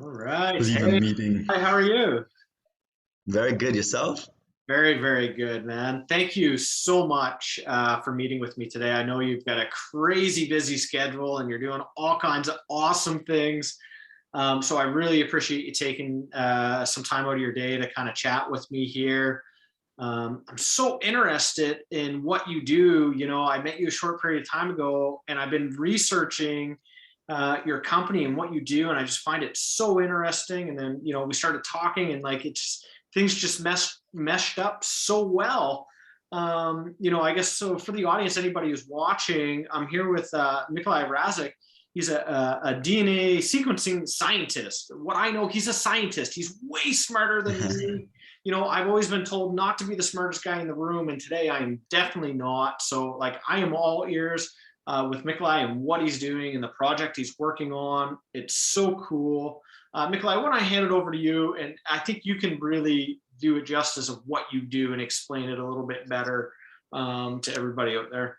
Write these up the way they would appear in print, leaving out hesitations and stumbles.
All right. Who's even Hey, meeting? hi, how are you? Very good. Yourself? Very, very good, man. Thank you so much for meeting with me today. I know you've got a crazy busy schedule and you're doing all kinds of awesome things. So I really appreciate you taking some time out of your day to kind of chat with me here. I'm so interested in what you do. You know, I met you a short period of time ago, and I've been researching your company and what you do, and I just find it so interesting. And then, we started talking, and like it's things just meshed up so well. I guess so for the audience, anybody who's watching, I'm here with Mikolaj Rasek. He's a DNA sequencing scientist. What I know, he's a scientist. He's way smarter than me. I've always been told not to be the smartest guy in the room, and today I am definitely not. So, like, I am all ears with Mikolaj and what he's doing and the project he's working on. It's so cool. Mikolaj, I want to hand it over to you, and I think you can really do it justice of what you do and explain it a little bit better to everybody out there.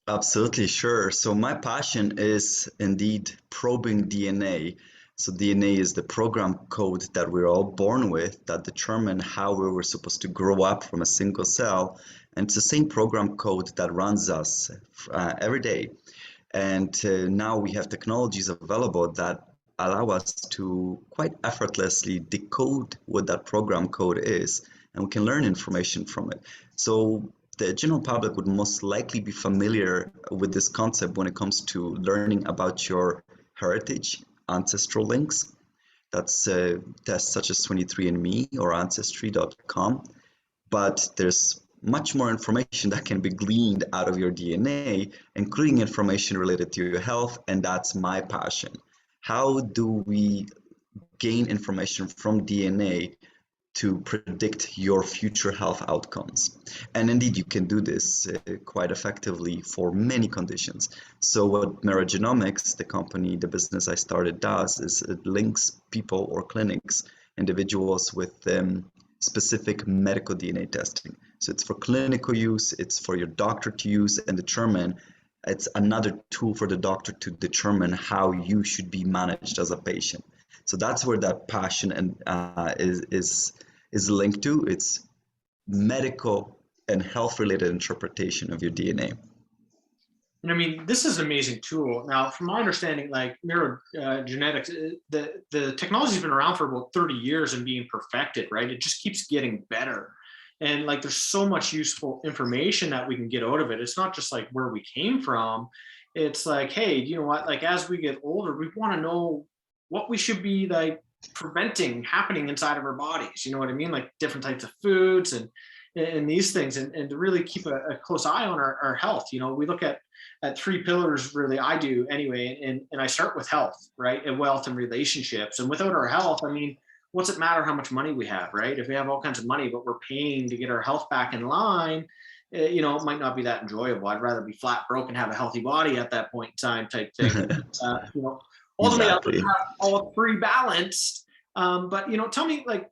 Absolutely, sure. So my passion is indeed probing DNA. So DNA is the program code that we're all born with that determine how we were supposed to grow up from a single cell. And it's the same program code that runs us every day. And now we have technologies available that allow us to quite effortlessly decode what that program code is, and we can learn information from it. So the general public would most likely be familiar with this concept when it comes to learning about your heritage, ancestral links. That's tests such as 23andMe or Ancestry.com, but there's much more information that can be gleaned out of your DNA, including information related to your health, and that's my passion. How do we gain information from DNA to predict your future health outcomes? And indeed, you can do this quite effectively for many conditions. So what Meragenomics, the company, the business I started, does is it links people or clinics, individuals with specific medical DNA testing. So it's for clinical use, it's for your doctor to use and determine. It's another tool for the doctor to determine how you should be managed as a patient. So that's where that passion and is linked to. It's medical and health related interpretation of your DNA. And I mean, this is an amazing tool. Now, from my understanding, like neurogenetics, the technology's been around for about 30 years and being perfected, right? It just keeps getting better. And like, there's so much useful information that we can get out of it. It's not just like where we came from. It's like, hey, you know what? Like, as we get older, we want to know what we should be like preventing happening inside of our bodies. You know what I mean? Like different types of foods and these things, and to really keep a close eye on our health. We look at three pillars, really. I do anyway, and I start with health, right? And wealth and relationships. And without our health, I mean, what's it matter how much money we have, right? If we have all kinds of money but we're paying to get our health back in line, it might not be that enjoyable. I'd rather be flat broke and have a healthy body at that point in time, type thing. Ultimately, I'd like to Exactly. have all three balanced. But tell me, like,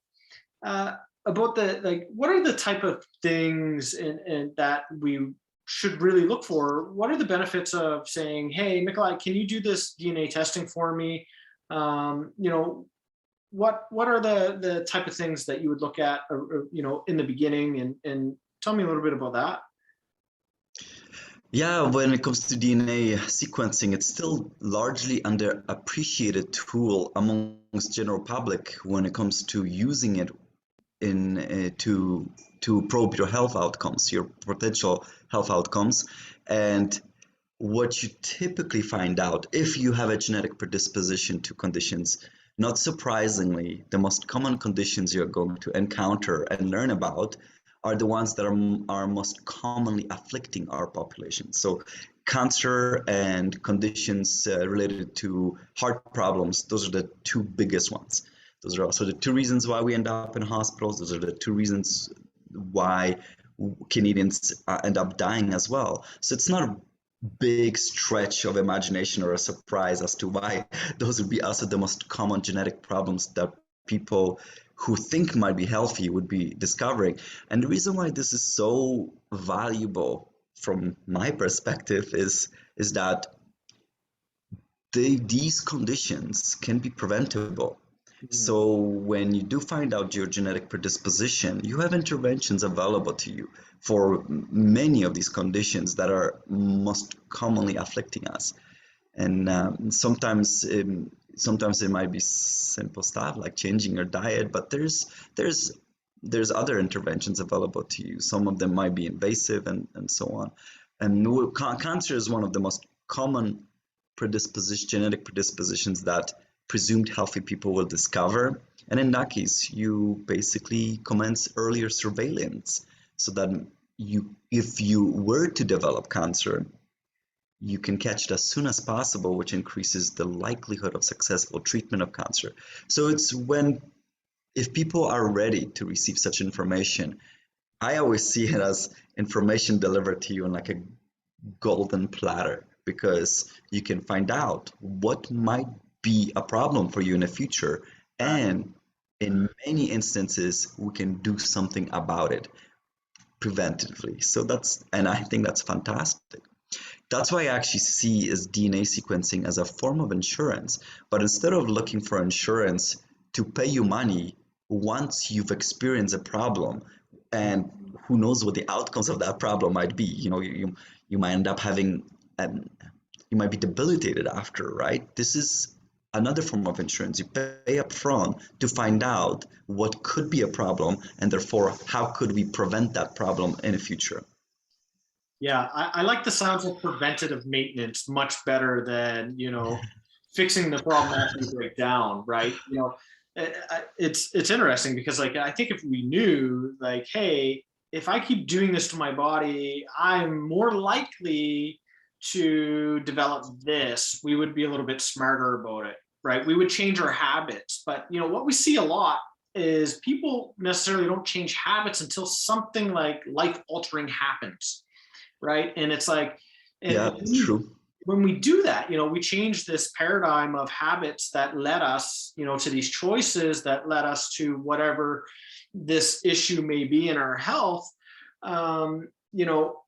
uh, about the, like, what are the type of things and that we should really look for? What are the benefits of saying, hey, Mikolaj, can you do this DNA testing for me? um, you know what are the type of things that you would look at, in the beginning, and tell me a little bit about that. Yeah, when it comes to DNA sequencing, it's still largely underappreciated tool amongst general public when it comes to using it in to probe your health outcomes, your potential health outcomes. And what you typically find out if you have a genetic predisposition to conditions, not surprisingly, the most common conditions you're going to encounter and learn about are the ones that are most commonly afflicting our population. So cancer and conditions related to heart problems, those are the two biggest ones. Those are also the two reasons why we end up in hospitals. Those are the two reasons why Canadians end up dying as well. So it's not a big stretch of imagination or a surprise as to why those would be also the most common genetic problems that people who think might be healthy would be discovering. And the reason why this is so valuable from my perspective is that these conditions can be preventable. Mhm. So when you do find out your genetic predisposition, you have interventions available to you for many of these conditions that are most commonly afflicting us. And sometimes it might be simple stuff like changing your diet, but there's there's other interventions available to you. Some of them might be invasive and so on. And cancer is one of the most common genetic predispositions that presumed healthy people will discover. And in that case, you basically commence earlier surveillance so that if you were to develop cancer, you can catch it as soon as possible, which increases the likelihood of successful treatment of cancer. So it's when, if people are ready to receive such information, I always see it as information delivered to you on like a golden platter, because you can find out what might be a problem for you in the future. Right. And in many instances, we can do something about it preventively. And I think that's fantastic. That's why I actually see is DNA sequencing as a form of insurance. But instead of looking for insurance to pay you money once you've experienced a problem, and who knows what the outcomes of that problem might be, you might end up having, um, you might be debilitated after, right? This is another form of insurance. You pay up front to find out what could be a problem, and therefore how could we prevent that problem in the future. Yeah, I like the sounds of preventative maintenance much better than, fixing the problem after you break down, right? It's interesting because like I think if we knew like, hey, if I keep doing this to my body, I'm more likely to develop this, we would be a little bit smarter about it, right? We would change our habits. But what we see a lot is people necessarily don't change habits until something like life altering happens, right? And it's like, and Yeah, true. when we do that, we change this paradigm of habits that led us, to these choices that led us to whatever this issue may be in our health. Um, you know,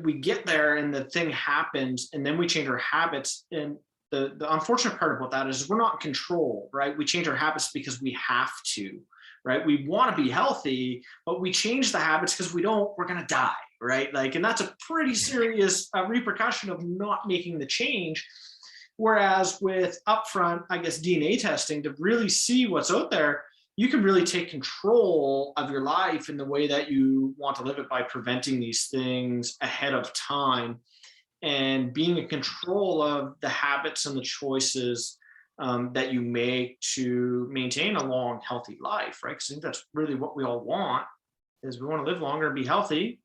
we get there and the thing happens, and then we change our habits. And the unfortunate part about that is we're not in control, right? We change our habits because we have to, right? We want to be healthy, but we change the habits because we're going to die, right? Like, and that's a pretty serious repercussion of not making the change. Whereas with upfront, I guess, DNA testing to really see what's out there, you can really take control of your life in the way that you want to live it by preventing these things ahead of time and being in control of the habits and the choices that you make to maintain a long, healthy life, right? Because I think that's really what we all want, is we want to live longer and be healthy,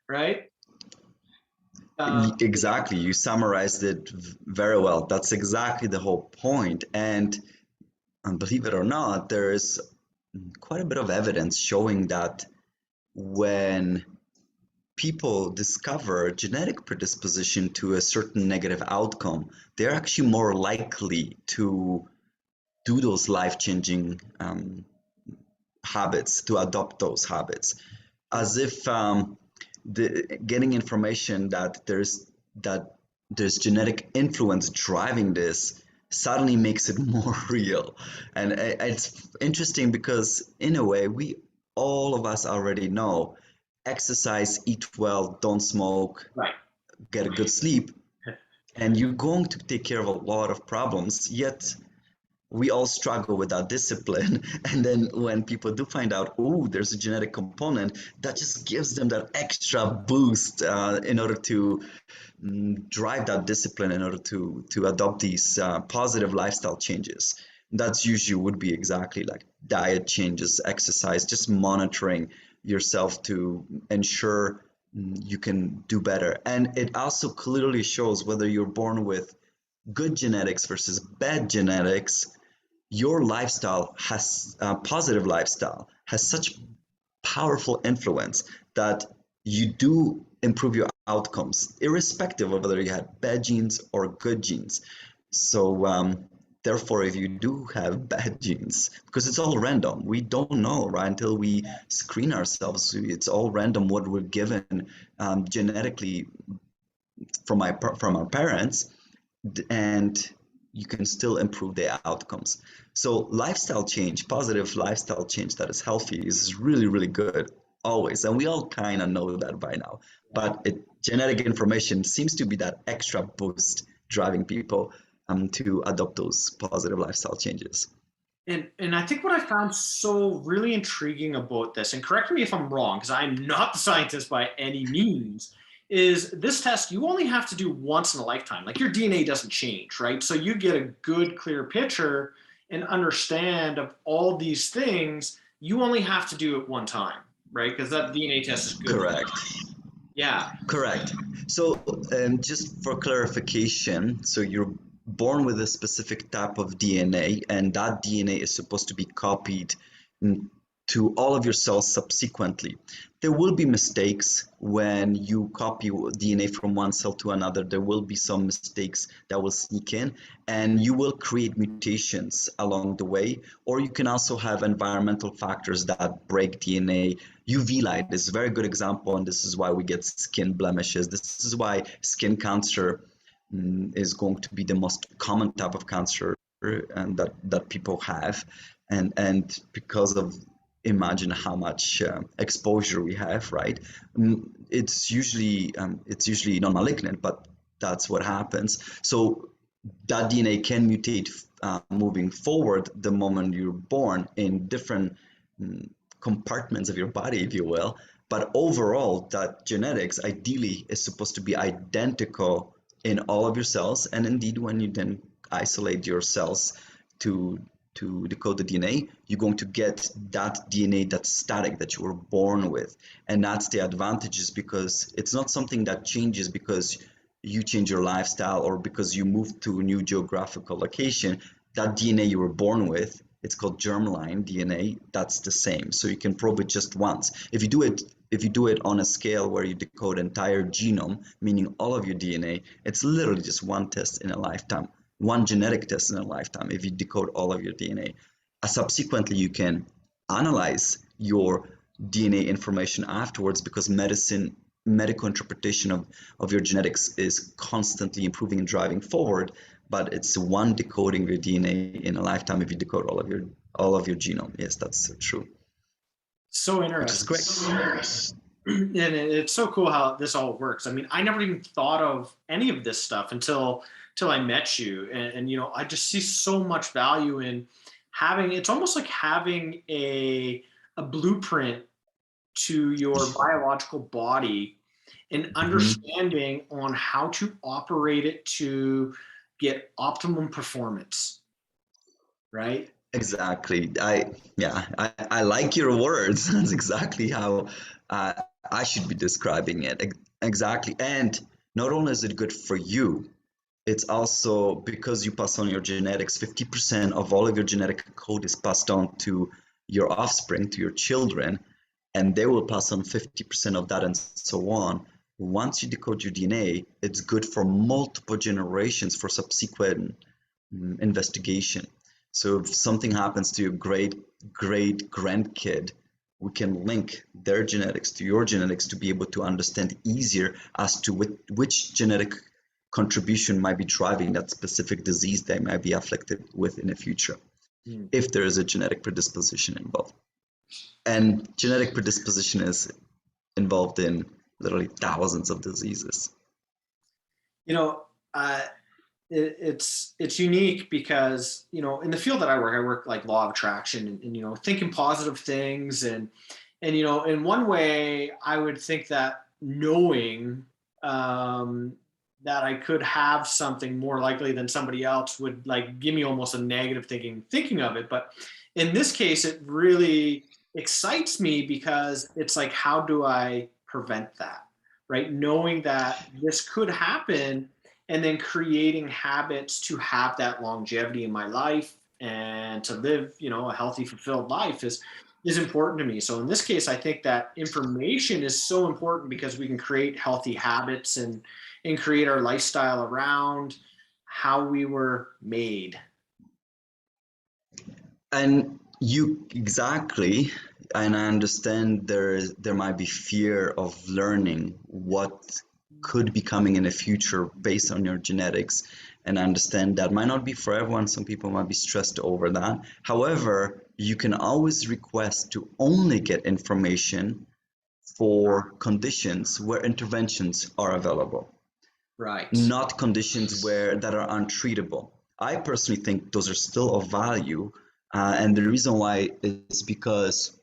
right? Exactly. You summarized it very well. That's exactly the whole point. And believe it or not, there is quite a bit of evidence showing that when people discover genetic predisposition to a certain negative outcome, they're actually more likely to do those life-changing habits, to adopt those habits, as if getting information that there's genetic influence driving this suddenly makes it more real. And it's interesting because in a way, all of us already know exercise, eat well, don't smoke, Right. get a good sleep, and you're going to take care of a lot of problems. Yet we all struggle with that discipline. And then when people do find out, oh, there's a genetic component, that just gives them that extra boost in order to drive that discipline, in order to adopt these positive lifestyle changes. That's usually would be exactly like diet changes, exercise, just monitoring yourself to ensure you can do better. And it also clearly shows whether you're born with good genetics versus bad genetics. Your lifestyle has positive lifestyle has such powerful influence that you do improve your outcomes irrespective of whether you had bad genes or good genes. So therefore, if you do have bad genes, because it's all random, we don't know, right, until we screen ourselves. It's all random what we're given genetically from our parents. And you can still improve their outcomes. So lifestyle change, positive lifestyle change that is healthy is really, really good always. And we all kind of know that by now. But genetic information seems to be that extra boost driving people to adopt those positive lifestyle changes. And I think what I found so really intriguing about this, and correct me if I'm wrong, because I'm not the scientist by any means, is this test you only have to do once in a lifetime. Like your DNA doesn't change, right? So you get a good, clear picture and understand of all these things. You only have to do it one time, right? Because that DNA test is good. Correct. Yeah. Correct. So, just for clarification, so you're born with a specific type of DNA, and that DNA is supposed to be copied to all of your cells subsequently. There will be mistakes when you copy DNA from one cell to another. There will be some mistakes that will sneak in, and you will create mutations along the way. Or you can also have environmental factors that break DNA. UV light is a very good example, and this is why we get skin blemishes. This is why skin cancer is going to be the most common type of cancer and that people have, and because of, imagine how much exposure we have, right? It's usually non-malignant, but that's what happens. So that DNA can mutate moving forward the moment you're born in different compartments of your body, if you will. But overall, that genetics ideally is supposed to be identical in all of your cells. And indeed, when you then isolate your cells to decode the DNA, you're going to get that DNA that's static, that you were born with. And that's the advantages, because it's not something that changes because you change your lifestyle or because you move to a new geographical location. That DNA you were born with, it's called germline DNA, that's the same. So you can probe it just once. If you do it on a scale where you decode entire genome, meaning all of your DNA, it's literally just one test in a lifetime, one genetic test in a lifetime if you decode all of your DNA. Subsequently, you can analyze your DNA information afterwards, because medical interpretation of your genetics is constantly improving and driving forward. But it's one decoding your DNA in a lifetime if you decode all of your genome. Yes, that's true. So Which is great. And it's so cool how this all works. I mean, I never even thought of any of this stuff until I met you, and I just see so much value in having. It's almost like having a blueprint to your biological body and understanding on how to operate it to get optimum performance, right? Exactly. I like your words. That's exactly how uh, I should be describing it. Exactly. And not only is it good for you, it's also because you pass on your genetics. 50% of all of your genetic code is passed on to your offspring, to your children, and they will pass on 50% of that, and so on. Once you decode your DNA, it's good for multiple generations for subsequent investigation. So if something happens to your great grandkid, we can link their genetics to your genetics to be able to understand easier as to which genetic contribution might be driving that specific disease they might be afflicted with in the future, if there is a genetic predisposition involved. And genetic predisposition is involved in literally thousands of diseases. You know, uh, it's unique because in the field that I work like law of attraction and thinking positive things and in one way I would think that knowing that I could have something more likely than somebody else would like give me almost a negative thinking of it. But in this case, it really excites me because it's like, how do I prevent that? Right? Knowing that this could happen and then creating habits to have that longevity in my life and to live, a healthy, fulfilled life is important to me. So in this case, I think that information is so important because we can create healthy habits and create our lifestyle around how we were made. And you exactly, and I understand there might be fear of learning what could be coming in the future based on your genetics. And I understand that might not be for everyone. Some people might be stressed over that. However, you can always request to only get information for conditions where interventions are available, Right. not conditions where that are untreatable. I personally think those are still of value, and the reason why is because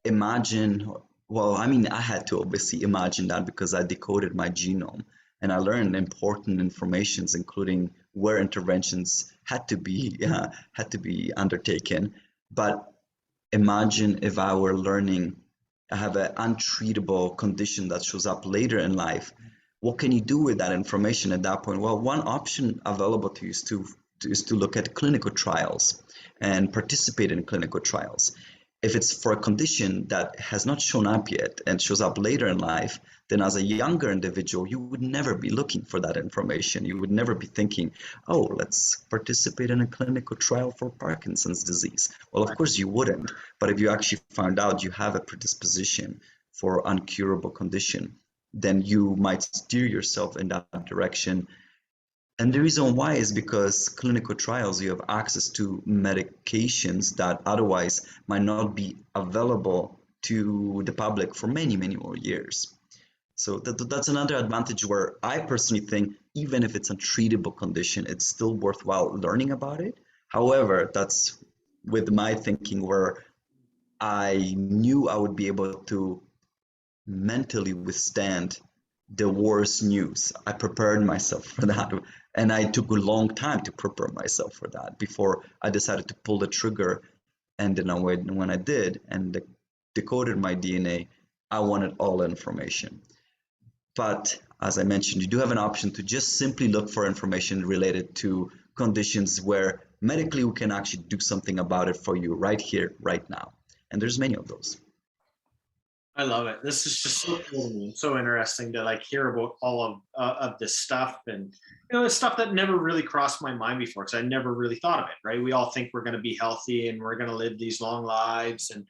imagine, well, I mean, I had to obviously imagine that because I decoded my genome and I learned important informations, including where interventions had to be undertaken. But imagine if I were learning, I have an untreatable condition that shows up later in life. What can you do with that information at that point? Well, one option available to you is to look at clinical trials and participate in clinical trials. If it's for a condition that has not shown up yet and shows up later in life, then as a younger individual, you would never be looking for that information. You would never be thinking, oh, let's participate in a clinical trial for Parkinson's disease. Well, of course you wouldn't, but if you actually found out you have a predisposition for uncurable condition, then you might steer yourself in that direction. And the reason why is because clinical trials, you have access to medications that otherwise might not be available to the public for many, many more years. So that's another advantage where I personally think, even if it's a treatable condition, it's still worthwhile learning about it. However, that's with my thinking where I knew I would be able to mentally withstand the worst news. I prepared myself for that. And I took a long time to prepare myself for that before I decided to pull the trigger. And then when I did and decoded my DNA, I wanted all information. But as I mentioned, you do have an option to just simply look for information related to conditions where medically we can actually do something about it for you right here, right now. And there's many of those. I love it. This is just so cool to me. So interesting to like hear about all of this stuff, and it's stuff that never really crossed my mind before because I never really thought of it. Right? We all think we're going to be healthy and we're going to live these long lives, and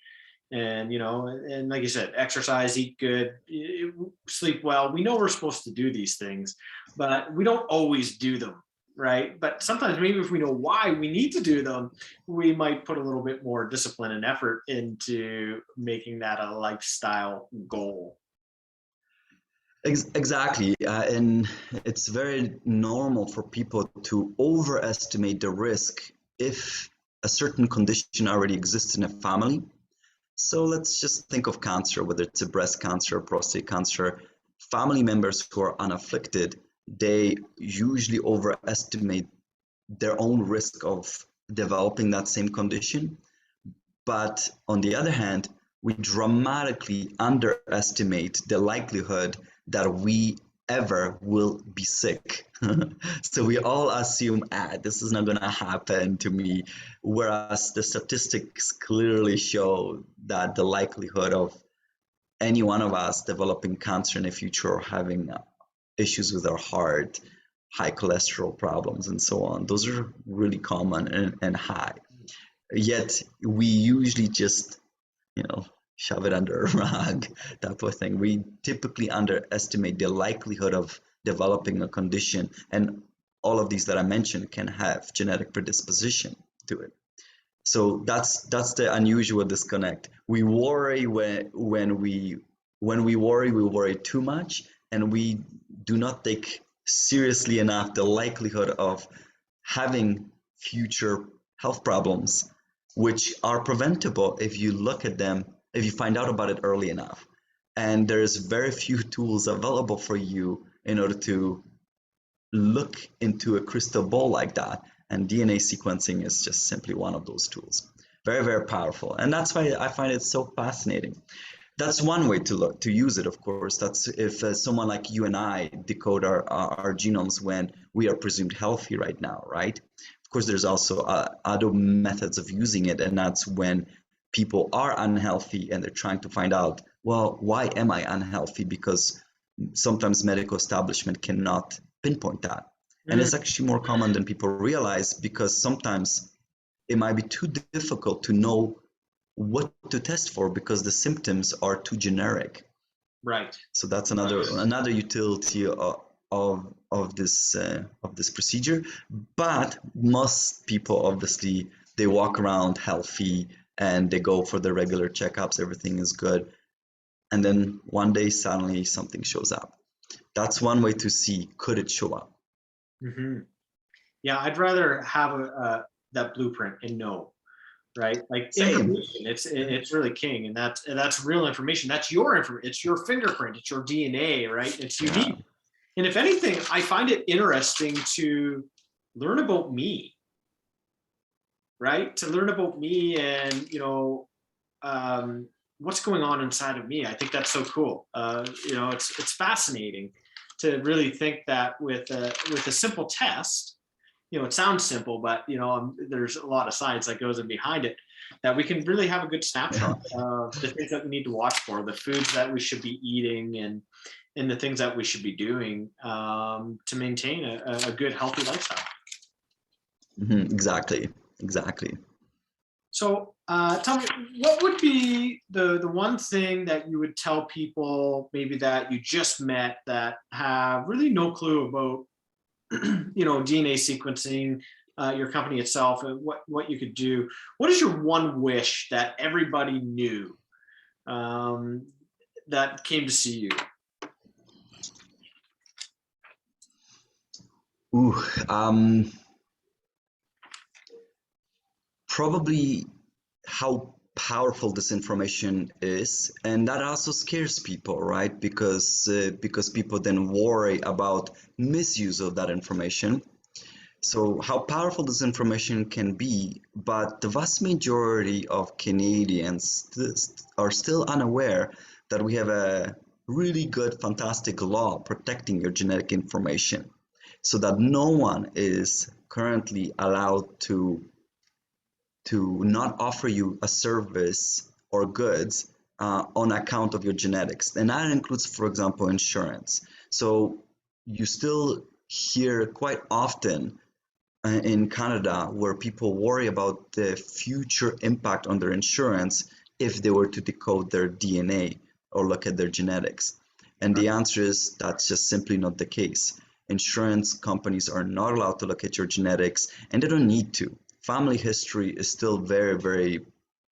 like you said, exercise, eat good, sleep well. We know we're supposed to do these things, but we don't always do them. Right? But sometimes maybe if we know why we need to do them, we might put a little bit more discipline and effort into making that a lifestyle goal. Exactly. And it's very normal for people to overestimate the risk if a certain condition already exists in a family. So let's just think of cancer, whether it's a breast cancer or prostate cancer. Family members who are unafflicted, they usually overestimate their own risk of developing that same condition. But on the other hand, we dramatically underestimate the likelihood that we ever will be sick. So we all assume, this is not going to happen to me. Whereas the statistics clearly show that the likelihood of any one of us developing cancer in the future or having issues with our heart, high cholesterol problems, and so on, those are really common and high. Yet we usually just, shove it under a rug, type of thing. We typically underestimate the likelihood of developing a condition, and all of these that I mentioned can have genetic predisposition to it. So that's the unusual disconnect. We worry when we worry, we worry too much, and we do not take seriously enough the likelihood of having future health problems, which are preventable if you look at them, if you find out about it early enough. And there's very few tools available for you in order to look into a crystal ball like that. And DNA sequencing is just simply one of those tools. Very, very powerful. And that's why I find it so fascinating. That's one way to use it, of course. That's if someone like you and I decode our genomes when we are presumed healthy right now, right? Of course, there's also other methods of using it, and that's when people are unhealthy and they're trying to find out, well, why am I unhealthy? Because sometimes medical establishment cannot pinpoint that. And it's actually more common than people realize because sometimes it might be too difficult to know what to test for because the symptoms are too generic. Right. So that's another utility of of this procedure, but most people obviously they walk around healthy and they go for the regular checkups, everything is good, and then one day suddenly something shows up. That's one way to see could it show up. Hmm. Yeah, I'd rather have that blueprint and know, right? Like Same. information, it's really king, and that's real information. That's your information. It's your fingerprint. It's your DNA, right? It's Yeah. unique. And if anything, I find it interesting to learn about me, right? To learn about me and what's going on inside of me. I think that's so cool. It's fascinating to really think that with a simple test. It sounds simple, but there's a lot of science that goes in behind it, that we can really have a good snapshot of the things that we need to watch for, the foods that we should be eating, and the things that we should be doing to maintain a good, healthy lifestyle. Exactly. Exactly. So tell me, what would be the one thing that you would tell people maybe that you just met that have really no clue about DNA sequencing, your company itself, and what you could do? What is your one wish that everybody knew that came to see you? Ooh, probably how powerful this information is, and that also scares people, right? Because people then worry about misuse of that information. So how powerful this information can be, but the vast majority of Canadians are still unaware that we have a really good, fantastic law protecting your genetic information, so that no one is currently allowed to not offer you a service or goods on account of your genetics. And that includes, for example, insurance. So you still hear quite often in Canada where people worry about the future impact on their insurance if they were to decode their DNA or look at their genetics. And the answer is that's just simply not the case. Insurance companies are not allowed to look at your genetics, and they don't need to. Family history is still very, very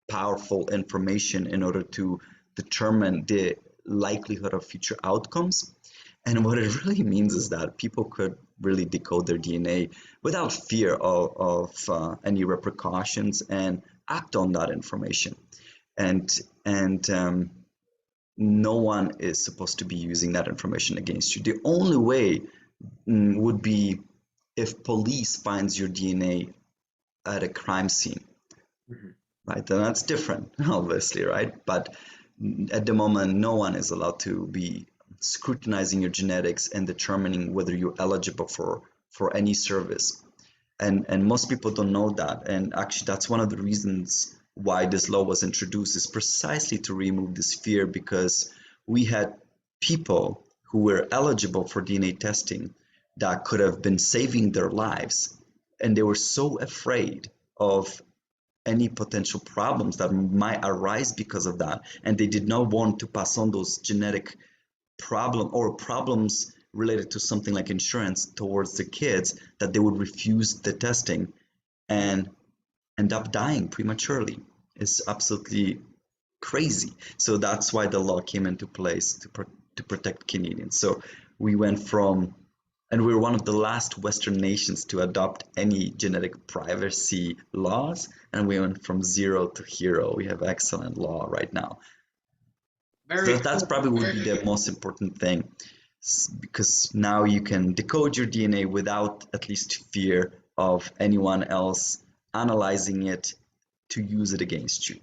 powerful information in order to determine the likelihood of future outcomes. And what it really means is that people could really decode their DNA without fear of any repercussions and act on that information. And no one is supposed to be using that information against you. The only way would be if police finds your DNA at a crime scene, right? And that's different, obviously, right? But at the moment, no one is allowed to be scrutinizing your genetics and determining whether you're eligible for any service. And most people don't know that. And actually, that's one of the reasons why this law was introduced, is precisely to remove this fear, because we had people who were eligible for DNA testing that could have been saving their lives, and they were so afraid of any potential problems that might arise because of that, and they did not want to pass on those genetic problems related to something like insurance towards the kids, that they would refuse the testing and end up dying prematurely. It's absolutely crazy. So that's why the law came into place to protect Canadians. So we went from, and we were one of the last Western nations to adopt any genetic privacy laws, and we went from zero to hero. We have excellent law right now. Very So that's cool. probably would be the most important thing, because now you can decode your DNA without at least fear of anyone else analyzing it to use it against you.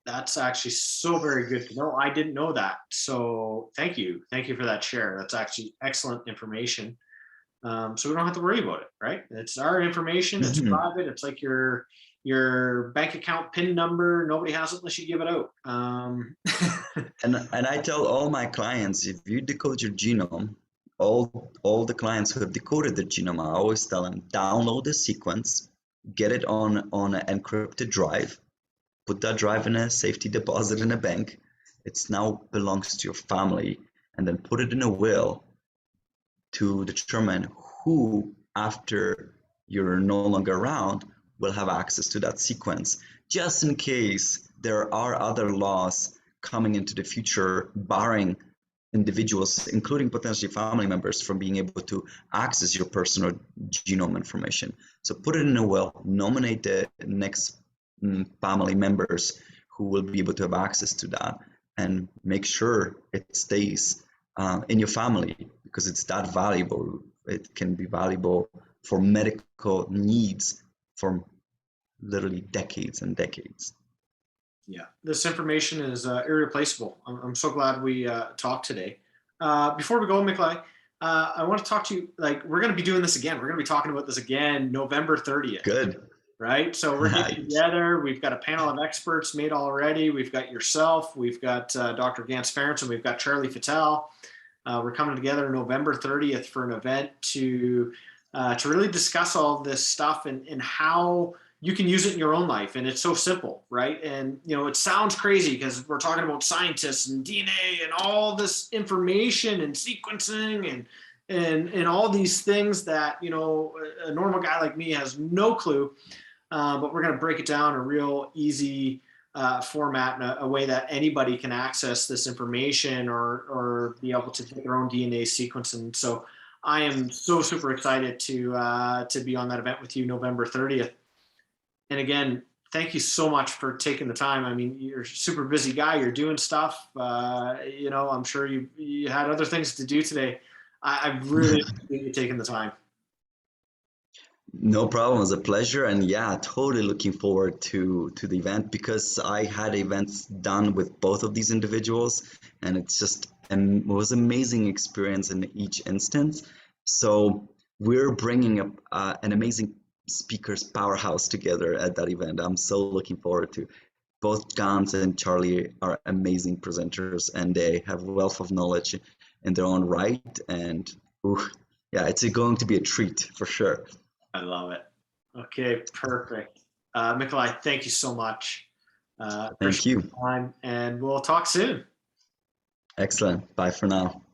That's actually so very good to know. I didn't know that. So thank you. Thank you for that share. That's actually excellent information. So we don't have to worry about it, right? It's our information. It's Mhm. private. It's like your bank account PIN number. Nobody has it unless you give it out. And I tell all my clients, if you decode your genome, all the clients who have decoded their genome, I always tell them, download the sequence, get it on an encrypted drive, put that drive in a safety deposit in a bank. It's now belongs to your family, and then put it in a will. to determine who, after you're no longer around, will have access to that sequence, just in case there are other laws coming into the future barring individuals, including potentially family members, from being able to access your personal genome information. So put it in a will, nominate the next family members who will be able to have access to that, and make sure it stays in your family, because it's that valuable. It can be valuable for medical needs for literally decades and decades. Yeah, this information is irreplaceable. I'm so glad we talked today. Before we go, Mikolaj, I want to talk to you, like, we're going to be doing this again. We're going to be talking about this again November 30th. Good. Right? So we're getting Nice. together. We've got a panel of experts made already. We've got yourself. We've got Dr. Gans Ferencz. We've got Charlie Fattel. We're coming together November 30th for an event to really discuss all this stuff and how you can use it in your own life. And it's so simple, right? And, you know, it sounds crazy because we're talking about scientists and DNA and all this information and sequencing and all these things that, you know, a normal guy like me has no clue. But we're going to break it down in a real easy format, in a way that anybody can access this information or be able to take their own DNA sequence. And so I am so super excited to be on that event with you November 30th. And again, thank you so much for taking the time. I mean, you're a super busy guy. You're doing stuff. You know, I'm sure you had other things to do today. I really appreciate you taking the time. No problem. It was a pleasure, and yeah, totally looking forward to the event, because I had events done with both of these individuals, and it's just it was an amazing experience in each instance. So we're bringing up an amazing speakers powerhouse together at that event. I'm so looking forward to. Both Gans and Charlie are amazing presenters, and they have a wealth of knowledge in their own right. And yeah, it's going to be a treat for sure. I love it. Okay, perfect. Mikolaj, thank you so much. Thank Appreciate you. the time, and we'll talk soon. Excellent. Bye for now.